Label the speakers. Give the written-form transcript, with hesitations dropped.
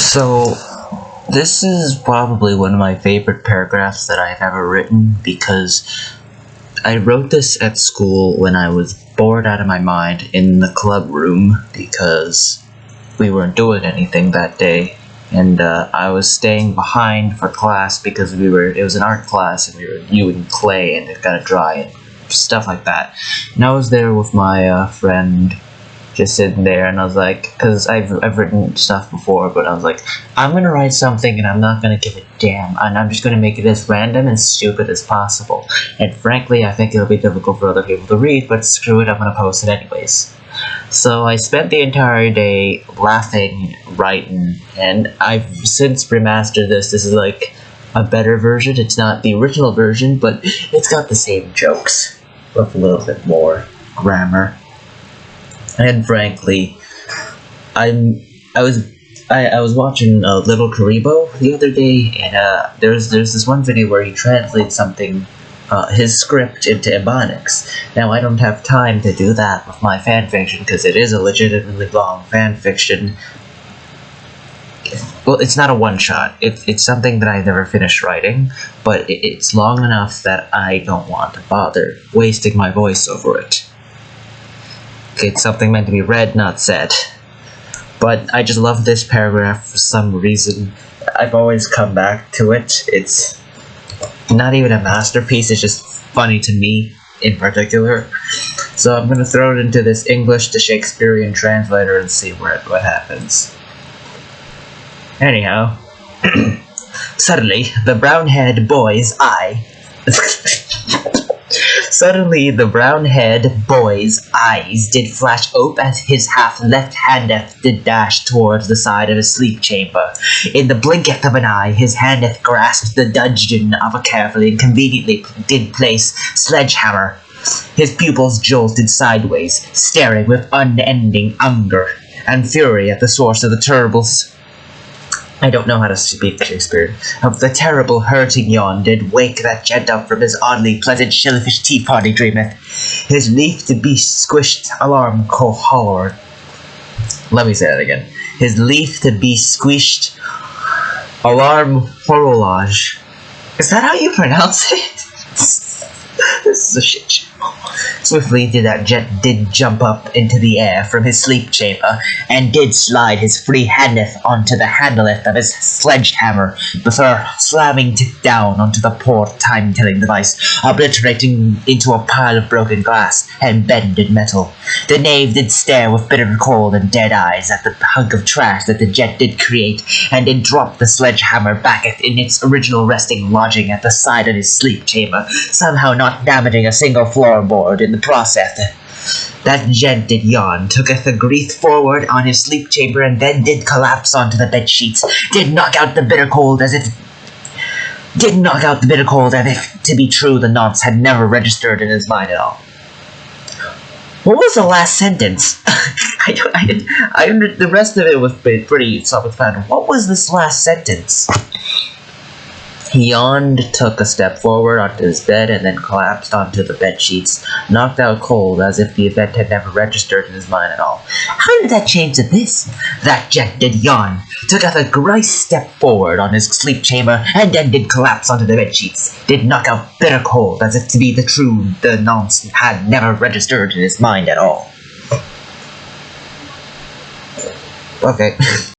Speaker 1: So, this is probably one of my favorite paragraphs that I've ever written because I wrote this at school when I was bored out of my mind in the club room because we weren't doing anything that day, and I was staying behind for class because it was an art class and we were using clay and it got dry and stuff like that. And I was there with my friend, just sitting there, and I was like, because I've written stuff before, but I was like, I'm gonna write something and I'm not gonna give a damn, and I'm just gonna make it as random and stupid as possible. And frankly, I think it'll be difficult for other people to read, but screw it, I'm gonna post it anyways. So I spent the entire day laughing, writing, and I've since remastered this. This is like a better version. It's not the original version, but it's got the same jokes with a little bit more grammar. And frankly, I was watching Little Karibo the other day, and there's this one video where he translates something, his script into Ebonics. Now I don't have time to do that with my fanfiction because it is a legitimately long fanfiction. Well, it's not a one-shot. It's something that I never finished writing, but it's long enough that I don't want to bother wasting my voice over it. It's something meant to be read, not said. But I just love this paragraph for some reason. I've always come back to it. It's not even a masterpiece, it's just funny to me in particular. So I'm gonna throw it into this English to Shakespearean translator and see what happens. Anyhow, suddenly the brown-haired boy's eye Suddenly the brown-haired boy's eyes did flash ope as his half-left handeth did dash towards the side of his sleep chamber. In the blinketh of an eye, his handeth grasped the dudgeon of a carefully and conveniently did place sledgehammer. His pupils jolted sideways, staring with unending anger and fury at the source of the terrible I don't know how to speak Shakespeare. Of the terrible hurting yawn did wake that gent up from his oddly pleasant shellfish tea party dreameth. His leaf to be squished alarm hollered. Let me say that again. His leaf to be squished alarm horolage. Is that how you pronounce it? This is a shit show. Swiftly did that jet did jump up into the air from his sleep chamber, and did slide his free handeth onto the handleth of his sledgehammer, before slamming it down onto the poor time-telling device, obliterating into a pile of broken glass and bended metal. The knave did stare with bitter cold and dead eyes at the hunk of trash that the jet did create, and did drop the sledgehammer back in its original resting lodging at the side of his sleep chamber, somehow not damaging a single floorboard in the process. That gent did yawn, tooketh the grief forward on his sleep chamber, and then did collapse onto the bed sheets, did knock out the bitter cold as if to be true the nonce had never registered in his mind at all. What was the last sentence? The rest of it was pretty self-explanatory. What was this last sentence? He yawned, took a step forward onto his bed, and then collapsed onto the bed sheets, knocked out cold as if the event had never registered in his mind at all. How did that change to this? That gent did yawn, took a grice step forward on his sleep chamber, and then did collapse onto the bed sheets, did knock out bitter cold as if to be the nonce had never registered in his mind at all. Okay.